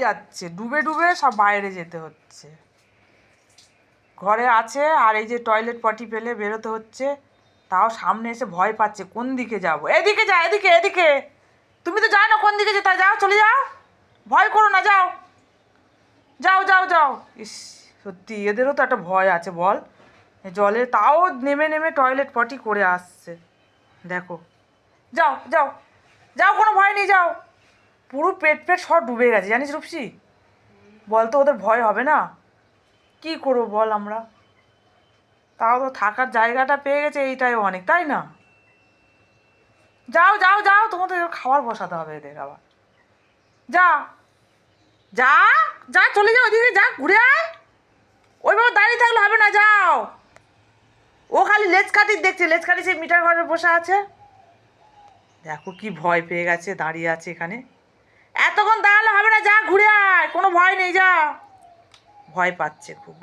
যাচ্ছে, ডুবে ডুবে সব বাইরে যেতে হচ্ছে। ঘরে আছে আর এই যে টয়লেট পটি পেলে বেরোতে হচ্ছে, তাও সামনে এসে ভয় পাচ্ছে কোন দিকে যাব। এদিকে যা, এদিকে এদিকে। তুমি তো জানো কোন দিকে যেতে হয়, যাও চলে যাও, ভয় করো না, যাও যাও যাও যাও। ইস, সত্যি এদেরও তো একটা ভয় আছে বল, জলে তাও নেমে নেমে টয়লেট পটি করে আসছে। দেখো, যাও যাও যাও, কোনো ভয় নেই, যাও। পুরো পেট পেট সব ডুবে গেছে জানিস রূপসী। বল তো ওদের ভয় হবে না? কি করবো বল আমরা? তাও তো থাকার জায়গাটা পেয়ে গেছে, এইটাই অনেক, তাই না? যাও যাও যাও, তোমাদের খাবার বসাতে হবে এদের আবার। যা যা যা, চলে যাও, ওদিকে যা, ঘুরে আয়। ওইভাবে দাঁড়িয়ে থাকলে হবে না, যাও। ও খালি লেজ কাটির দেখছে, লেজ কাটি সেই মিটার ঘরে বসে আছে। দেখো কি ভয় পেয়ে গেছে, দাঁড়িয়ে আছে এখানে। এতক্ষণ দাঁড়ালে হবে না, যা ঘুরে আয়, কোনো ভয় নেই, যা। ভয় পাচ্ছে খুব।